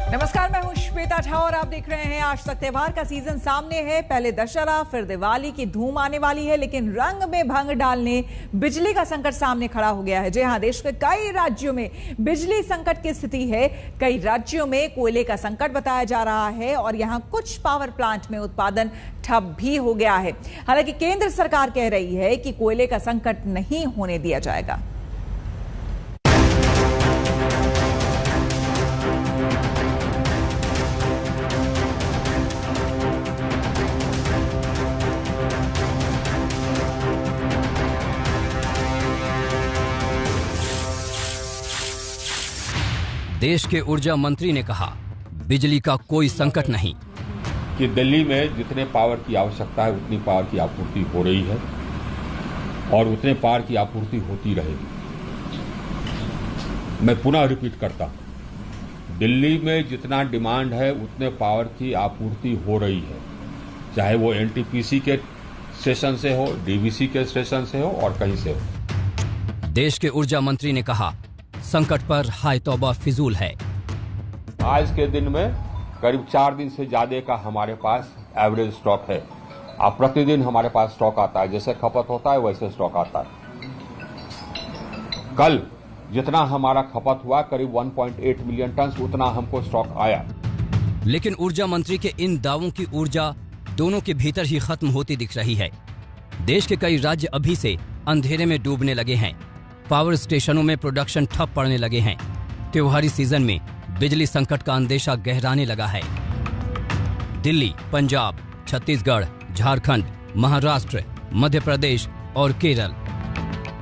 नमस्कार, मैं हूं श्वेता झा और आप देख रहे हैं आज तक। त्योहार का सीजन सामने है। पहले दशहरा, फिर दिवाली की धूम आने वाली है, लेकिन रंग में भंग डालने बिजली का संकट सामने खड़ा हो गया है। जी हां, देश के कई राज्यों में बिजली संकट की स्थिति है। कई राज्यों में कोयले का संकट बताया जा रहा है और यहां कुछ पावर प्लांट में उत्पादन ठप भी हो गया है। हालांकि केंद्र सरकार कह रही है कि कोयले का संकट नहीं होने दिया जाएगा। देश के ऊर्जा मंत्री ने कहा, बिजली का कोई संकट नहीं। कि दिल्ली में जितने पावर की आवश्यकता है उतनी पावर की आपूर्ति हो रही है और उतने पावर की आपूर्ति होती रहेगी। मैं पुनः रिपीट करता हूं, दिल्ली में जितना डिमांड है उतने पावर की आपूर्ति हो रही है, चाहे वो एनटीपीसी के स्टेशन से हो, डीवीसी के स्टेशन से हो और कहीं से हो। देश के ऊर्जा मंत्री ने कहा, संकट पर हाय तौबा फिजूल है। आज के दिन में करीब 4 दिन से ज्यादा का हमारे पास एवरेज स्टॉक है। अब प्रतिदिन हमारे पास स्टॉक आता है, जैसे खपत होता है वैसे स्टॉक आता है। कल जितना हमारा खपत हुआ करीब 1.8 मिलियन टन, उतना हमको स्टॉक आया। लेकिन ऊर्जा मंत्री के इन दावों की ऊर्जा दोनों के भीतर ही खत्म होती दिख रही है। देश के कई राज्य अभी से अंधेरे में डूबने लगे हैं। पावर स्टेशनों में प्रोडक्शन ठप पड़ने लगे हैं। त्योहारी सीजन में बिजली संकट का अंदेशा गहराने लगा है। दिल्ली, पंजाब, छत्तीसगढ़, झारखंड, महाराष्ट्र, मध्य प्रदेश और केरल,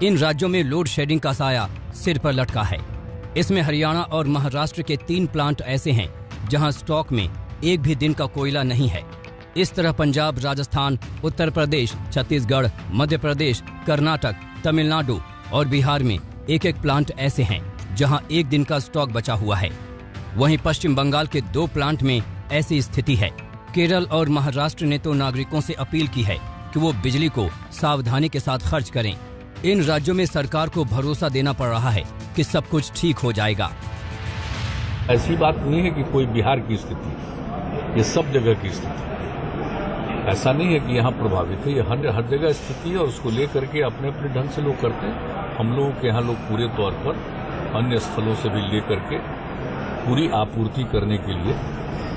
इन राज्यों में लोड शेडिंग का साया सिर पर लटका है। इसमें हरियाणा और महाराष्ट्र के 3 प्लांट ऐसे हैं जहां स्टॉक में एक भी दिन का कोयला नहीं है। इस तरह पंजाब, राजस्थान, उत्तर प्रदेश, छत्तीसगढ़, मध्य प्रदेश, कर्नाटक, तमिलनाडु और बिहार में एक एक प्लांट ऐसे हैं जहां एक दिन का स्टॉक बचा हुआ है। वहीं पश्चिम बंगाल के 2 प्लांट में ऐसी स्थिति है। केरल और महाराष्ट्र ने तो नागरिकों से अपील की है कि वो बिजली को सावधानी के साथ खर्च करें। इन राज्यों में सरकार को भरोसा देना पड़ रहा है कि सब कुछ ठीक हो जाएगा। ऐसी बात नहीं है कि कोई बिहार की स्थिति, ये सब जगह की स्थिति। ऐसा नहीं है कि यहाँ प्रभावित है, ये हर जगह स्थिति है और उसको लेकर के अपने अपने ढंग से लोग करते हैं। हम लोगों के यहाँ लोग पूरे तौर पर अन्य स्थलों से भी लेकर के पूरी आपूर्ति करने के लिए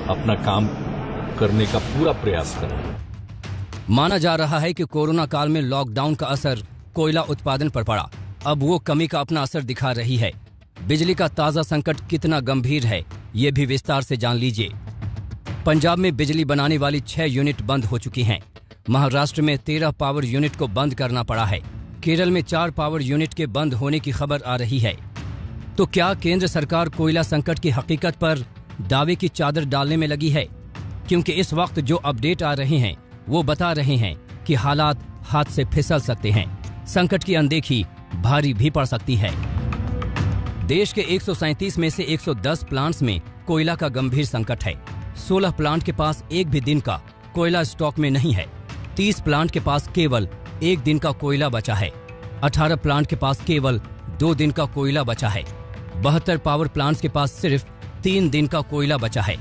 अपना काम करने का पूरा प्रयास कर रहे हैं। माना जा रहा है कि कोरोना काल में लॉकडाउन का असर कोयला उत्पादन पर पड़ा। अब वो कमी का अपना असर दिखा रही है। बिजली का ताजा संकट कितना गंभीर है, ये भी विस्तार से जान लीजिए। पंजाब में बिजली बनाने वाली 6 यूनिट बंद हो चुकी हैं। महाराष्ट्र में 13 पावर यूनिट को बंद करना पड़ा है। केरल में 4 पावर यूनिट के बंद होने की खबर आ रही है। तो क्या केंद्र सरकार कोयला संकट की हकीकत पर दावे की चादर डालने में लगी है? क्योंकि इस वक्त जो अपडेट आ रहे हैं वो बता रहे हैं कि हालात हाथ से फिसल सकते हैं। संकट की अनदेखी भारी भी पड़ सकती है। देश के 137 में से 110 प्लांट्स में कोयला का गंभीर संकट है। 16 प्लांट के पास एक भी दिन का कोयला स्टॉक में नहीं है। 30 प्लांट के पास केवल एक दिन का कोयला बचा है। 18 प्लांट के पास केवल 2 दिन का कोयला बचा है। 72 पावर प्लांट्स के पास सिर्फ 3 दिन का कोयला बचा है।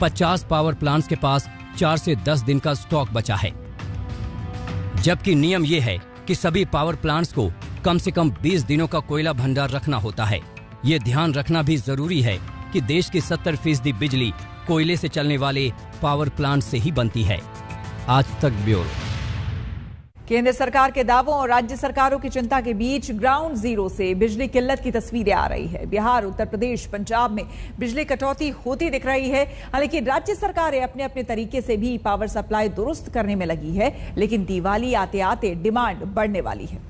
50 पावर प्लांट्स के पास 4 से 10 दिन का स्टॉक बचा है। जबकि नियम यह है कि सभी पावर प्लांट्स को कम से कम 20 दिनों का कोयला भंडार रखना होता है। ये ध्यान रखना भी जरूरी है कि देश की 70% बिजली कोयले से चलने वाले पावर प्लांट से ही बनती है। आज तक ब्यूरो। केंद्र सरकार के दावों और राज्य सरकारों की चिंता के बीच ग्राउंड जीरो से बिजली किल्लत की तस्वीरें आ रही है। बिहार, उत्तर प्रदेश, पंजाब में बिजली कटौती होती दिख रही है। हालांकि राज्य सरकारें अपने अपने तरीके से भी पावर सप्लाई दुरुस्त करने में लगी है, लेकिन दिवाली आते आते डिमांड बढ़ने वाली है।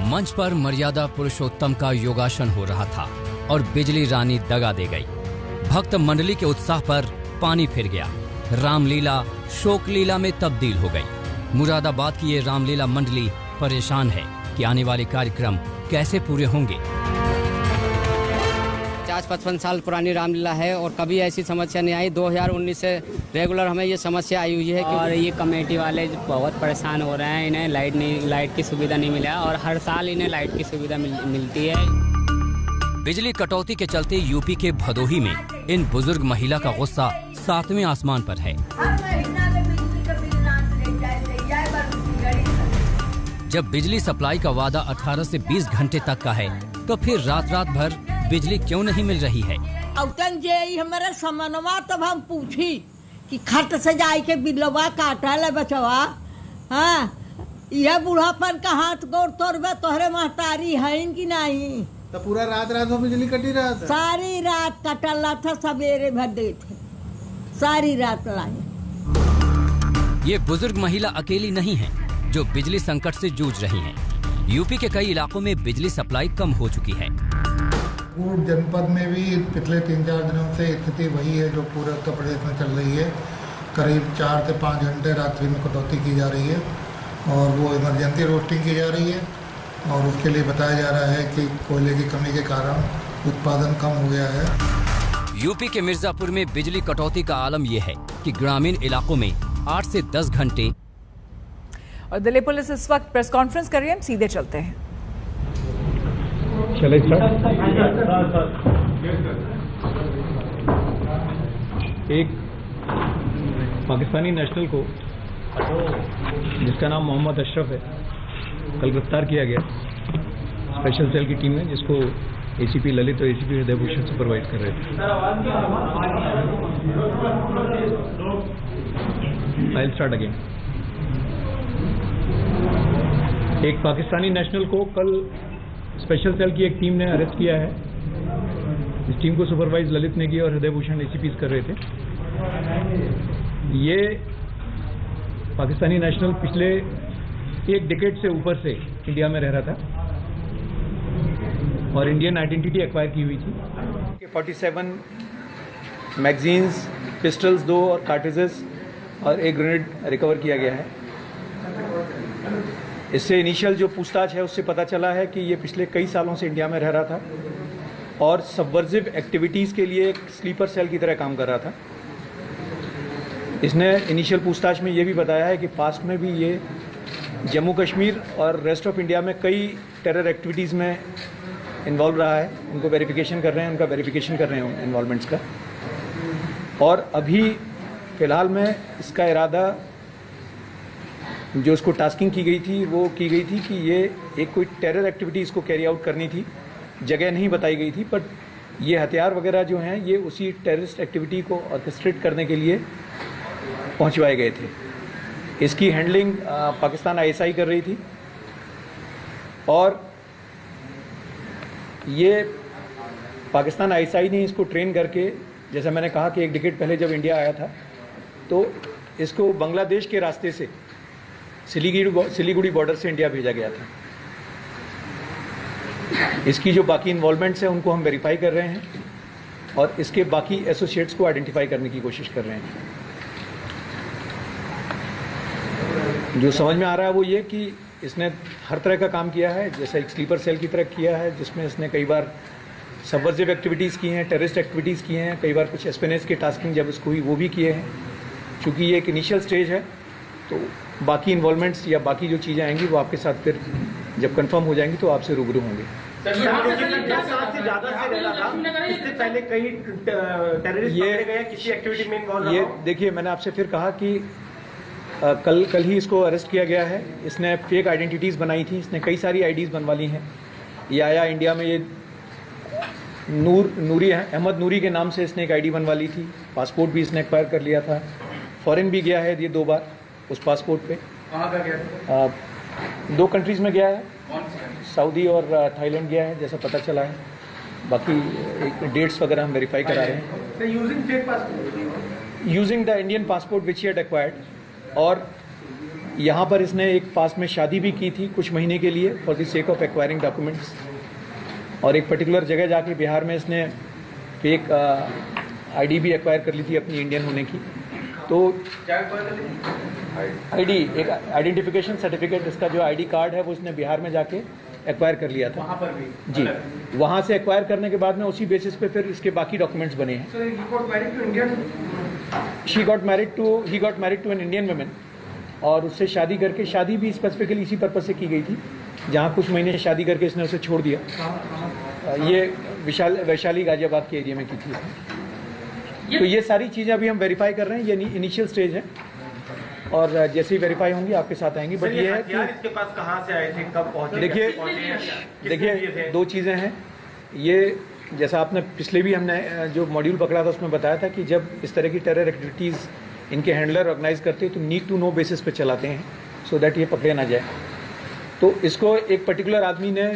मंच पर मर्यादा पुरुषोत्तम का योगासन हो रहा था और बिजली रानी दगा दे गई। भक्त मंडली के उत्साह पर पानी फिर गया। रामलीला शोक लीला में तब्दील हो गई। मुरादाबाद की ये रामलीला मंडली परेशान है कि आने वाले कार्यक्रम कैसे पूरे होंगे। 50-55 साल पुरानी रामलीला है और कभी ऐसी समस्या नहीं आई। 2019 से रेगुलर हमें ये समस्या आई हुई है और ये कमेटी वाले बहुत परेशान हो रहे हैं, इन्हें लाइट की सुविधा नहीं मिला और हर साल इन्हें लाइट की सुविधा मिलती है। बिजली कटौती के चलते यूपी के भदोही में इन बुजुर्ग महिला का गुस्सा 7वें आसमान पर है। जब बिजली सप्लाई का वादा 18 से 20 घंटे तक का है तो फिर रात भर बिजली क्यों नहीं मिल रही है? औतन जे हमारे समनवा तब हम पूछी कि खट से जाए के बिलवा काटा ले बचवा। हाँ, यह बुढ़ापन का हाथ गोड़ तोड़बे तोहरे महतारी है कि नहीं? तो पूरा रात में बिजली कटी रहा था। सारी रात कटला था, सवेरे भर दे थे, सारी रात लाए। ये बुजुर्ग महिला अकेली नहीं है जो बिजली संकट से जूझ रही हैं। यूपी के कई इलाकों में बिजली सप्लाई कम हो चुकी है। पूर्व जनपद में भी पिछले 3-4 दिनों से स्थिति वही है जो पूरे उत्तर प्रदेश में चल रही है। करीब 4 से 5 घंटे रात्रि में कटौती की जा रही है और वो इमरजेंसी रोस्टिंग की जा रही है और उसके लिए बताया जा रहा है कि कोयले की कमी के कारण उत्पादन कम हो गया है। यूपी के मिर्जापुर में बिजली कटौती का आलम यह है कि ग्रामीण इलाकों में 8 से 10 घंटे। और दिल्ली पुलिस इस वक्त प्रेस कॉन्फ्रेंस कर रही है, हम सीधे चलते हैं। एक पाकिस्तानी नेशनल को जिसका नाम मोहम्मद अशरफ है कल गिरफ्तार किया गया स्पेशल सेल की टीम ने, जिसको एसीपी ललित और एसीपी हृदय भूषण सुपरवाइज कर रहे थे। I will start again. एक पाकिस्तानी नेशनल को कल स्पेशल सेल की एक टीम ने अरेस्ट किया है। इस टीम को सुपरवाइज ललित ने किया और हृदय भूषण एसीपीज कर रहे थे। ये पाकिस्तानी नेशनल पिछले 1 डिकेड से ऊपर से इंडिया में रह रहा था और इंडियन आइडेंटिटी एक्वायर की हुई थी। 47 मैगजीन्स, पिस्टल्स 2 और कार्ट्रिजेस और 1 ग्रेनेड रिकवर किया गया है। इससे इनिशियल जो पूछताछ है उससे पता चला है कि ये पिछले कई सालों से इंडिया में रह रहा था और सबवर्सिव एक्टिविटीज़ के लिए एक स्लीपर सेल की तरह काम कर रहा था। इसने इनिशियल पूछताछ में ये भी बताया है कि पास्ट में भी ये जम्मू कश्मीर और रेस्ट ऑफ इंडिया में कई टेरर एक्टिविटीज़ में इन्वॉल्व रहा है। उनको वेरिफिकेशन कर रहे हैं, उनका वेरिफिकेशन कर रहे हैं इन्वॉल्वमेंट्स का। और अभी फ़िलहाल में इसका इरादा, जो उसको टास्किंग की गई थी वो की गई थी कि ये एक कोई टेरर एक्टिविटी इसको कैरी आउट करनी थी। जगह नहीं बताई गई थी, बट ये हथियार वगैरह जो हैं ये उसी टेररिस्ट एक्टिविटी को ऑर्केस्ट्रेट करने के लिए पहुंचवाए गए थे। इसकी हैंडलिंग पाकिस्तान आईएसआई कर रही थी और ये पाकिस्तान आईएसआई ने इसको ट्रेन करके, जैसा मैंने कहा कि 1 डिकेड पहले जब इंडिया आया था तो इसको बांग्लादेश के रास्ते से सिलीगुड़ी बॉर्डर से इंडिया भेजा गया था। इसकी जो बाकी इन्वॉल्वमेंट्स हैं उनको हम वेरीफाई कर रहे हैं और इसके बाकी एसोसिएट्स को आइडेंटिफाई करने की कोशिश कर रहे हैं। जो समझ में आ रहा है वो ये कि इसने हर तरह का काम किया है, जैसा एक स्लीपर सेल की तरह किया है, जिसमें इसने कई बार सबवर्सिव एक्टिविटीज़ की हैं, टेररिस्ट एक्टिविटीज़ की हैं, कई बार कुछ एस्पेनेस की टास्किंग जब इसको हुई वो भी किए हैं। चूँकि ये एक इनिशियल स्टेज है तो बाकी इन्वॉल्वमेंट्स या बाकी जो चीज़ें आएंगी वो आपके साथ फिर जब कंफर्म हो जाएंगी तो आपसे रूबरू होंगे। ये देखिए, मैंने आपसे फिर कहा कि कल ही इसको अरेस्ट किया गया है। इसने फेक आइडेंटिटीज़ बनाई थी, इसने कई सारी आईडीज़ बनवा ली हैं। ये आया इंडिया में, ये अहमद नूरी के नाम से इसने एक आईडी बनवा ली थी। पासपोर्ट भी इसने एक्वायर कर लिया था। फॉरेन भी गया है ये 2 बार उस पासपोर्ट पे। कहाँ का गया था? 2 कंट्रीज में गया है, सऊदी और थाईलैंड गया है जैसा पता चला है। बाकी डेट्स वगैरह हम वेरीफाई करा रहे हैं। Using the Indian passport which he had acquired. और यहाँ पर इसने एक पास में शादी भी की थी कुछ महीने के लिए for the sake of acquiring documents. और एक पर्टिकुलर जगह जाके बिहार में इसने फेक आईडी भी एक्वायर कर ली थी अपनी इंडियन होने की। तो आईडी, एक आइडेंटिफिकेशन सर्टिफिकेट, इसका जो आईडी कार्ड है वो इसने बिहार में जाके एक्वायर कर लिया था वहाँ पर भी जी, वहाँ से एक्वायर करने के बाद में उसी बेसिस पे फिर इसके बाकी डॉक्यूमेंट्स बने हैं। He got married to an Indian women और उससे शादी करके, शादी भी स्पेसिफिकली इसी पर्पज से की गई थी, जहाँ कुछ महीने शादी करके इसने उसे छोड़ दिया। ये वैशाली गाजियाबाद के एरिया में की थी। तो ये सारी चीज़ें अभी हम वेरीफाई कर रहे हैं, ये इनिशियल स्टेज है और जैसे ही वेरीफाई होंगी आपके साथ आएंगी। बट ये है कि इसके पास कहाँ से आए थे, कब पहुंचे? देखिए दो चीज़ें हैं। ये जैसा आपने पिछले भी हमने जो मॉड्यूल पकड़ा था उसमें बताया था कि जब इस तरह की टेरर एक्टिविटीज़ इनके हैंडलर ऑर्गेनाइज करते हैं तो नीड टू नो बेसिस पे चलाते हैं, सो दैट ये पकड़े ना जाए। तो इसको एक पर्टिकुलर आदमी ने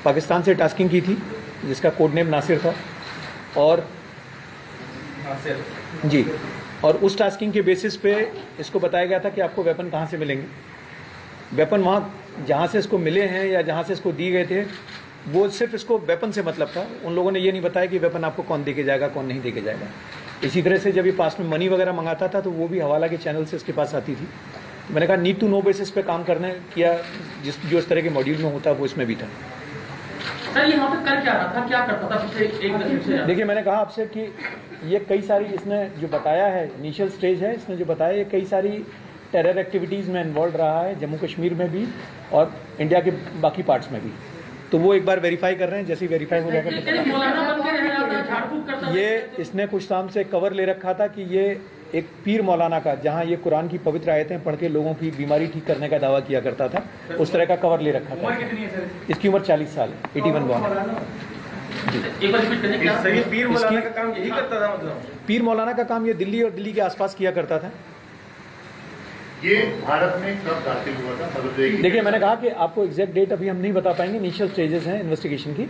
पाकिस्तान से टास्किंग की थी जिसका कोड नेम नासिर था और जी, और उस टास्किंग के बेसिस पे इसको बताया गया था कि आपको वेपन कहाँ से मिलेंगे। वेपन वहाँ जहाँ से इसको मिले हैं या जहाँ से इसको दिए गए थे वो सिर्फ इसको वेपन से मतलब था। उन लोगों ने ये नहीं बताया कि वेपन आपको कौन दे के जाएगा, कौन नहीं दे के जाएगा। इसी तरह से जब ये पास में मनी वगैरह मंगाता था तो वो भी हवाला के चैनल से इसके पास आती थी। मैंने कहा नीड टू नो बेसिस पे काम करने किया, जो इस तरह के मॉड्यूल में होता है वो इसमें भी था। सर ये वहाँ पे कर क्या रहा था, क्या करता था पिछले एक दशक से? देखिए मैंने कहा आपसे कि ये कई सारी, इसने जो बताया है इनिशियल स्टेज है, इसने जो बताया ये कई सारी टेरर एक्टिविटीज़ में इन्वॉल्व रहा है, जम्मू कश्मीर में भी और इंडिया के बाकी पार्ट्स में भी। तो वो एक बार वेरीफाई कर रहे हैं, जैसे ही वेरीफाई हो जाएगा ये इसने कुछ टाइम से कवर ले रखा था कि ये एक पीर मौलाना का, जहाँ ये कुरान की पवित्र आयतें पढ़ के लोगों की बीमारी ठीक करने का दावा किया करता था, उस तरह का कवर ले रखा था। इसकी उम्र 40 साल है, 81 बॉर्न है। पीर मौलाना का काम यही करता था? मतलब पीर मौलाना का काम ये दिल्ली और दिल्ली के आसपास किया करता था। ये भारत में कब दाखिल हुआ था? देखिए मैंने कहा कि आपको एग्जैक्ट डेट अभी हम नहीं बता पाएंगे, इनिशियल स्टेजेस हैं इन्वेस्टिगेशन की,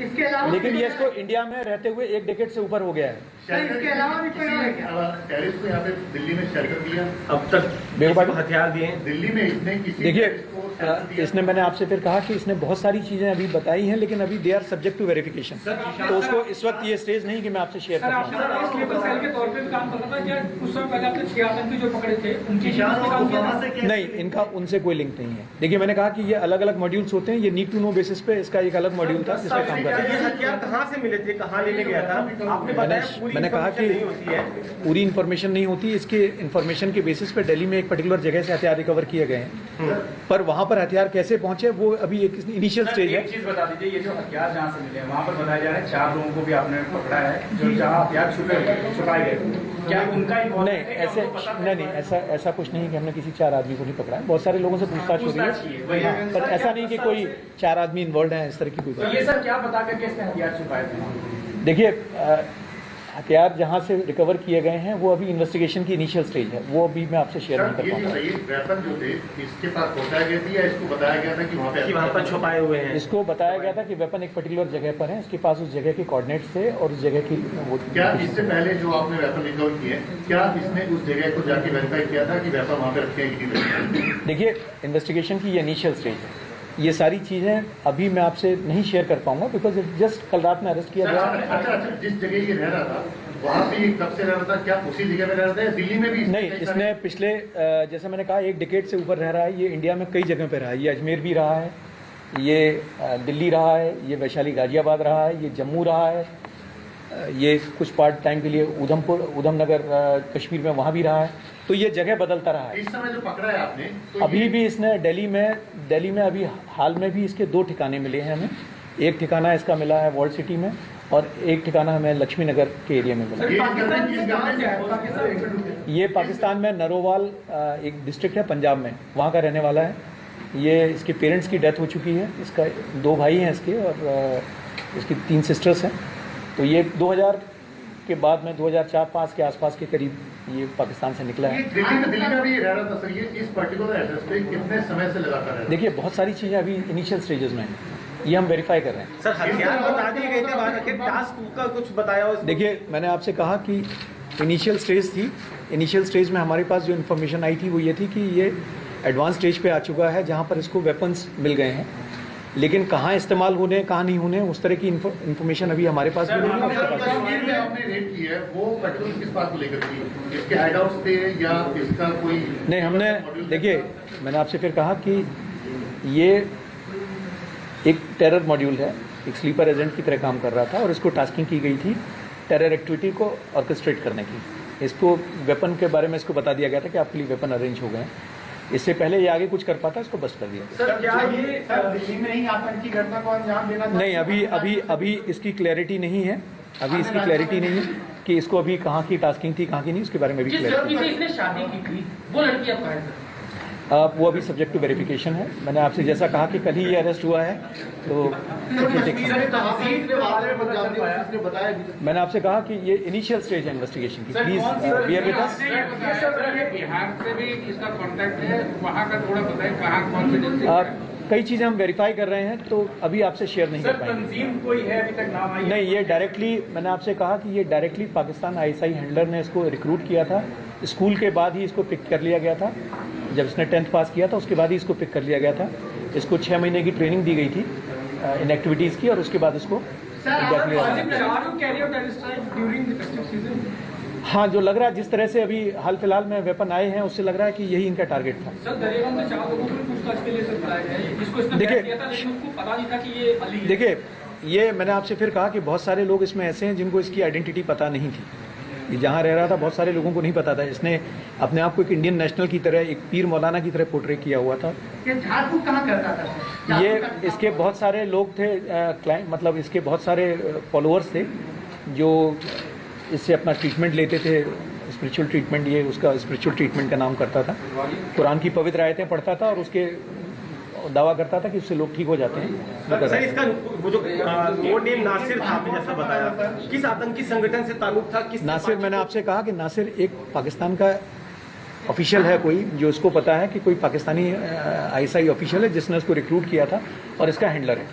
लेकिन ये इसको इंडिया में रहते हुए 1 डेकेड से ऊपर हो गया है। इसके अलावा भी टेररिस्ट को यहाँ पे दिल्ली में शेल्टर दिया, अब तक हथियार दिए दिल्ली में इसने किसी? देखिए इसने, मैंने आपसे फिर कहा कि इसने बहुत सारी चीजें अभी बताई हैं, लेकिन अभी they are subject to verification, तो उसको इस वक्त ये स्टेज नहीं कि मैं आपसे शेयर कर पाऊँ। नहीं, इनका उनसे कोई लिंक नहीं है। देखिए मैंने कहा कि ये अलग अलग मॉड्यूल्स होते हैं, ये नीड टू नो बेसिस पे इसका एक अलग मॉड्यूल था जिसमें काम कर रहा है। हथियार कहाँ से मिले थे, कहाँ लेने गया था? आपने बताया मैंने कहा कि पूरी इन्फॉर्मेशन नहीं होती, इसके इन्फॉर्मेशन के बेसिस पे दिल्ली में एक पर्टिकुलर जगह से हथियार रिकवर किए गए हैं, पर वहाँ पर हथियार कैसे पहुंचे वो अभी एक इनिशियल स्टेज है। एक चीज बता दीजिए, ये जो हथियार जहाँ से मिले हैं वहाँ पर बताया जा रहा है 4 लोगों को भी आपने पकड़ा है जो जहाँ हथियार छुपाए गए, क्या उनका ही? नहीं ऐसे नहीं, ऐसा कुछ नहीं कि हमने किसी 4 आदमी को नहीं पकड़ा है। बहुत सारे लोगों से पूछताछ हो रही है, पर ऐसा नहीं कि कोई 4 आदमी इन्वॉल्व है, इस तरह की कोई बात। ये सर क्या बता करके इसने हथियार छुपाए थे? देखिए हथियार जहाँ से रिकवर किए गए हैं वो अभी इन्वेस्टिगेशन की इनिशियल स्टेज है, वो अभी मैं आपसे शेयर नहीं कर पाऊंगा। वेपन जो थे इसके पास पहुंचाए गए थे या इसको बताया गया था कि वहाँ पे छुपाए हुए हैं? इसको बताया गया था कि वेपन एक पर्टिकुलर जगह पर है, इसके पास उस जगह के कोऑर्डिनेट्स थे और उस जगह की वो। क्या इससे पहले जो आपने वेपन रिकवर किए, क्या इसने उस जगह को जाके वेरीफाई किया था कि वेपन वहाँ पे रखे हैं कि नहीं? देखिए इन्वेस्टिगेशन की ये इनिशियल स्टेज है, ये सारी चीजें अभी मैं आपसे नहीं शेयर कर पाऊंगा बिकॉज जस्ट कल रात में अरेस्ट किया गया। अच्छा, जिस जगह ये रह रहा था वहाँ पे कब से रह रहा था, क्या उसी जगह में रह रहा था या दिल्ली में भी? नहीं, इसने पिछले जैसे मैंने कहा 1 डिकेड से ऊपर रह रहा है। ये इंडिया में कई जगह पे रहा है, ये अजमेर भी रहा है, ये दिल्ली रहा है, ये वैशाली गाजियाबाद रहा है, ये जम्मू रहा है, ये कुछ पार्ट टाइम के लिए उधमनगर कश्मीर में वहाँ भी रहा है, तो ये जगह बदलता रहा है। इस समय जो पकड़ा है आपने तो अभी भी इसने दिल्ली में अभी हाल में भी इसके 2 ठिकाने मिले हैं हमें। एक ठिकाना इसका मिला है वॉल्ड सिटी में और एक ठिकाना हमें लक्ष्मी नगर के एरिया में मिला। ये पाकिस्तान में नरोवाल एक डिस्ट्रिक्ट है पंजाब में, वहाँ का रहने वाला है। ये इसके पेरेंट्स की डेथ हो चुकी है, इसका 2 भाई हैं इसके और इसकी 3 सिस्टर्स हैं। तो ये 2000 के बाद में 2004-05 के आसपास के करीब ये पाकिस्तान से निकला है। दिल्ली में भी रह रहा था सर, ये इस पर्टिकुलर एड्रेस पे कितने समय से लगातार है? देखिए बहुत सारी चीज़ें अभी इनिशियल स्टेजेस में हैं, ये हम वेरीफाई कर रहे हैं। सर हथियार बता दिए गए थे, बाद में टास्क का कुछ बताया? देखिए मैंने आपसे कहा कि इनिशियल स्टेज थी, इनिशियल स्टेज में हमारे पास जो इन्फॉर्मेशन आई थी वो ये थी कि ये एडवांस स्टेज पे आ चुका है जहाँ पर इसको वेपन्स मिल गए हैं, लेकिन कहाँ इस्तेमाल होने कहाँ नहीं होने उस तरह की इन्फॉर्मेशन अभी हमारे पास भी नहीं है। आपने रेड की है वो पर्टिकुलर किस बात को लेकर की? इसके हाइडआउट्स थे या इसका कोई? नहीं, हमने देखिए मैंने आपसे फिर कहा कि ये एक टेरर मॉड्यूल है, एक स्लीपर एजेंट की तरह काम कर रहा था और इसको टास्किंग की गई थी टेरर एक्टिविटी को ऑर्केस्ट्रेट करने की। इसको वेपन के बारे में इसको बता दिया गया था कि आपके लिए वेपन अरेंज हो गए हैं। इससे पहले ये आगे कुछ कर पाता, इसको बस्ट कर दिया। सर क्या ये दिल्ली में ही आतंकी घटना को अंजाम देना था? नहीं, अभी इसकी क्लैरिटी नहीं है। अभी इसकी क्लैरिटी नहीं है कि इसको अभी कहाँ की टास्किंग थी, कहाँ की नहीं, उसके बारे में भी जिस लड़की से इसने शादी की थी वो लड़की अब कहाँ है सर? वो अभी सब्जेक्ट टू वेरिफिकेशन है। मैंने आपसे जैसा कहा कि कल ही ये अरेस्ट हुआ है, तो मैंने आपसे कहा कि ये इनिशियल स्टेज है इन्वेस्टिगेशन की। Please bear with us. Bihar से भी इसका कांटेक्ट है, वहाँ का थोड़ा बताएं कहाँ कौन से कई चीजें हम वेरीफाई कर रहे हैं, तो अभी आपसे शेयर नहीं कर पाएंगे। तंजीम कोई है अभी तक नाम आई? नहीं, ये डायरेक्टली, मैंने आपसे कहा कि ये डायरेक्टली पाकिस्तान ISI हैंडलर ने इसको रिक्रूट किया था। स्कूल के बाद ही इसको पिक कर लिया गया था। जब इसने 10th पास किया था उसके बाद ही इसको पिक कर लिया गया था। इसको 6 महीने की ट्रेनिंग दी गई थी इन एक्टिविटीज़ की, और उसके बाद इसको हाँ, जो लग रहा है जिस तरह से अभी हाल फिलहाल में वेपन आए हैं, उससे लग रहा है कि यही इनका टारगेट था। देखिए, ये मैंने आपसे फिर कहा कि बहुत सारे लोग इसमें ऐसे हैं जिनको इसकी आइडेंटिटी पता नहीं थी। ये जहाँ रह रहा था बहुत सारे लोगों को नहीं पता था। इसने अपने आप को एक इंडियन नेशनल की तरह, एक पीर मौलाना की तरह पोर्ट्रे किया हुआ था। कहाँ करता था? ये इसके बहुत सारे लोग थे, मतलब इसके बहुत सारे फॉलोअर्स थे जो इससे अपना ट्रीटमेंट लेते थे, स्पिरिचुअल ट्रीटमेंट। ये उसका स्पिरिचुअल ट्रीटमेंट का नाम करता था। कुरान की पवित्र आयतें पढ़ता था और उसके दावा करता था कि उससे लोग ठीक हो जाते हैं। सर इसका वो जो कोड नेम नासिर था, आपने जैसा बताया, किस आतंकी संगठन से ताल्लुक था? किस नासिर, मैंने आपसे कहा कि नासिर एक पाकिस्तान का ऑफिशियल है, कोई जो इसको पता है कि कोई पाकिस्तानी ISI ऑफिशियल है जिसने उसको रिक्रूट किया था और इसका हैंडलर है।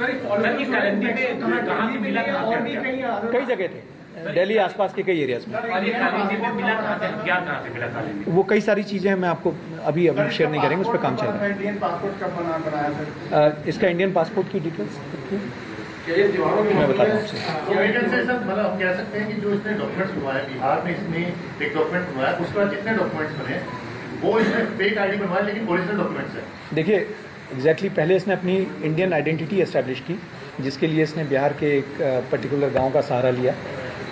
कई जगह थे, दिल्ली आसपास के कई एरियाज में। वो कई सारी चीजें हैं, मैं आपको अभी शेयर नहीं करेंगे, उस पर काम चल रहा है। इंडियन पासपोर्ट कब बनाया सर? इसका इंडियन पासपोर्ट की डिटेल्स मैं बता रहा हूँ आपसे। मतलब हम कह सकते हैं कि जो इसने डॉक्यूमेंट्स बनवाए, बिहार में इसने एक डॉक्यूमेंट बनवाया, उसके बाद जितने डॉक्यूमेंट्स बने वो इसने फेक ID बनवाया, लेकिन ओरिजिनल डॉक्यूमेंट्स है। देखिए, एग्जैक्टली पहले इसने अपनी इंडियन आइडेंटिटी एस्टैब्लिश की, जिसके लिए इसने बिहार के एक पर्टिकुलर गांव का सहारा लिया,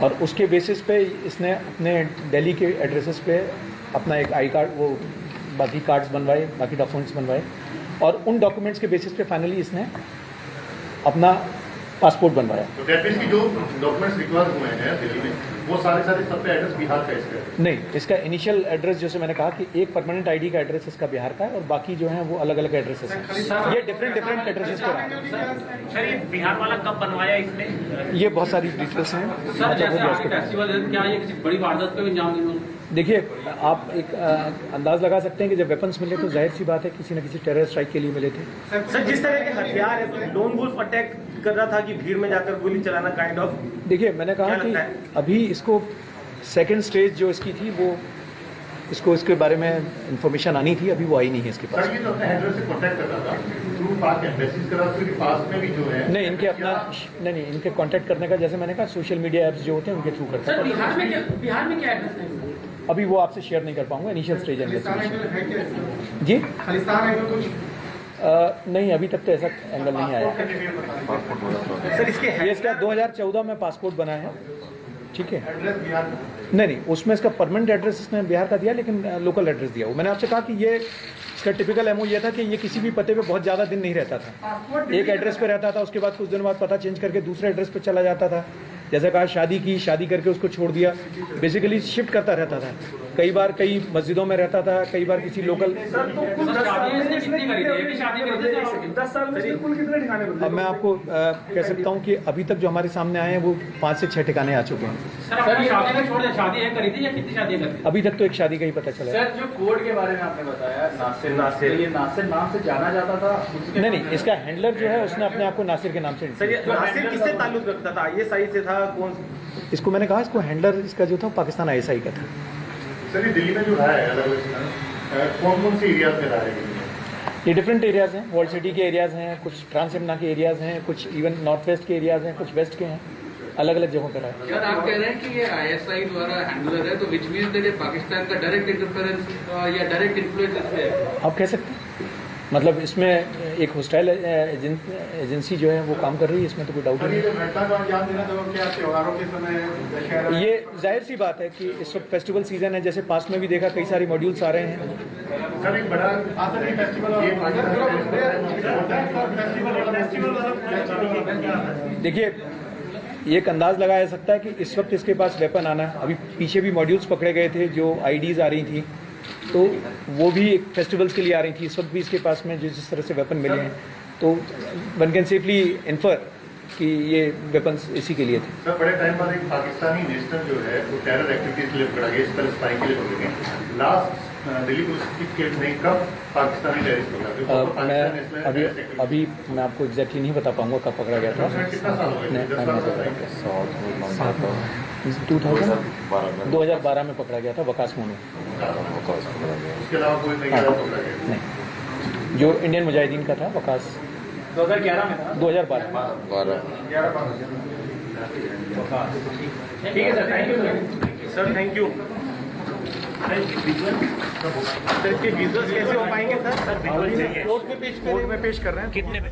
और उसके बेसिस पे इसने अपने दिल्ली के एड्रेसेस पे अपना एक आई कार्ड, वो बाकी कार्ड्स बनवाए, बाकी डॉक्यूमेंट्स बनवाए, और उन डॉक्यूमेंट्स के बेसिस पे फाइनली इसने अपना पासपोर्ट बनवाया। तो दैट मींस कि जो डॉक्यूमेंट्स रिक्वायर्ड हुए हैं दिल्ली में, वो सारे सब पे एड्रेस बिहार का इसका है? नहीं, इसका इनिशियल एड्रेस, जैसे मैंने कहा कि एक परमानेंट ID का एड्रेस इसका बिहार का है, और बाकी जो है वो अलग अलग एड्रेसेस हैं। ये डिफरेंट एड्रेसेस पर है। सर, ये बिहार वाला कब बनवाया इसने? ये बहुत सारी डिटेल्स हैं। सर, जैसा आगे फेस्टिवल है, क्या ये किसी बड़ी वारदात को अंजाम देना? देखिए, आप एक अंदाज लगा सकते हैं कि जब वेपन्स मिले तो जाहिर सी बात है किसी न किसी टेरर स्ट्राइक के लिए मिले थे। सर, जिस तरह के हथियार है, तो लोन वुल्फ अटैक कर रहा था कि भीड़ में जाकर गोली चलाना काइंड ऑफ। देखिए, मैंने कहा कि अभी इसको सेकंड स्टेज जो इसकी थी, वो इसको इसके बारे में इंफॉर्मेशन आनी थी, अभी वो आई नहीं है इसके पास। सर, ये तो अपने हैंडलर से कांटेक्ट कर रहा था थ्रू पाक एम्बेसीज कर रहा था, उसके पास में भी जो है नहीं, इनके अपना नहीं, इनके कांटेक्ट करने का, जैसे मैंने कहा, सोशल मीडिया ऐप्स जो होते हैं उनके थ्रू करता है। बिहार में क्या एड्रेस है? अभी वो आपसे शेयर नहीं कर पाऊंगा, इनिशियल स्टेज इन्वेस्टिगेशन। जी, नहीं, अभी तक तो ऐसा एंगल नहीं आया। सर, इसका 2014 में पासपोर्ट बना है, ठीक है? नहीं, उसमें इसका परमानेंट एड्रेस इसने बिहार का दिया, लेकिन लोकल एड्रेस दिया। मैंने आपसे कहा कि ये इसका टिपिकल MO ये था कि ये किसी भी पते पे बहुत ज़्यादा दिन नहीं रहता था। एक एड्रेस पे रहता था, उसके बाद कुछ दिन बाद पता चेंज करके दूसरे एड्रेस पे चला जाता था। जैसे कहा, शादी करके उसको छोड़ दिया, बेसिकली शिफ्ट करता रहता था। कई बार कई मस्जिदों में रहता था, कई बार किसी लोकल। अब मैं आपको कह सकता हूँ कि अभी तक जो हमारे सामने आए हैं वो 5 से 6 ठिकाने आ चुके हैं। अभी तक तो एक शादी का ही पता चला। सर, जो कोड के बारे में आपने बताया, नासिर, ये नासिर नाम से जाना जाता था? नहीं, इसका हैंडलर जो है उसने अपने आप को नासिर के नाम से। नासिर किससे ताल्लुक रखता था? ISI से था? कौन? इसको मैंने कहा, इसको हैंडलर इसका जो था पाकिस्तान ISI का था। सर, ये दिल्ली में जो रहा है, अलग कौन से एरियाज में रहा है? ये डिफरेंट एरियाज हैं, वॉल सिटी के एरियाज हैं, कुछ ट्रांस यमुना के एरियाज हैं, कुछ इवन नॉर्थ वेस्ट के एरियाज हैं, कुछ वेस्ट के हैं, अलग अलग जगहों पर है। सर, आप कह रहे हैं कि ये ISI द्वारा हैंडलर है, तो विच मीन्स दैट ये पाकिस्तान का डायरेक्ट इंटरफेरेंस या डायरेक्ट इन्फ्लुएंस इसमें है? आप कह सकते हैं। मतलब इसमें एक हॉस्टाइल एजेंसी जो है वो काम कर रही है, इसमें तो कोई डाउट नहीं है। ये जाहिर सी बात है कि इस वक्त फेस्टिवल सीजन है, जैसे पास्ट में भी देखा कई सारे मॉड्यूल्स आ रहे हैं। सर एक बड़ा देखिए, ये एक अंदाज लगाया जा सकता है कि इस वक्त इसके पास वेपन आना है। अभी पीछे भी मॉड्यूल्स पकड़े गए थे जो आईडीज आ रही थी, तो वो भी एक फेस्टिवल्स के लिए आ रही थी। इस वक्त भी इसके पास में जिस तरह से वेपन मिले हैं, तो वन कैन सेफली इन्फर कि ये वेपन्स इसी के लिए थे। सर बड़े टाइम बाद एक पाकिस्तानी नेशनल जो है वो टेरर एक्टिविटीज के लिए पकड़ा गया, इस तरह स्पाइंग के लिए पकड़े गए। लास्ट दिल्ली पुलिस की केस में कब पाकिस्तानी टेररिस्ट पकड़ा? मैं अभी मैं आपको एग्जैक्टली नहीं बता पाऊंगा कब पकड़ा गया था। कितना साल हो गया? 2012 में पकड़ा गया था वकास मोनू। उसके अलावा कोई नहीं पकड़ा गया? नहीं, जो इंडियन मुजाहिदीन का था वकास 2011 में था। 2012। ठीक है sir, thank you sir, thank you. Sir इसके विजुअल्स कैसे हो पाएंगे सर? कोर्ट में पेश कर रहे हैं। कितने में?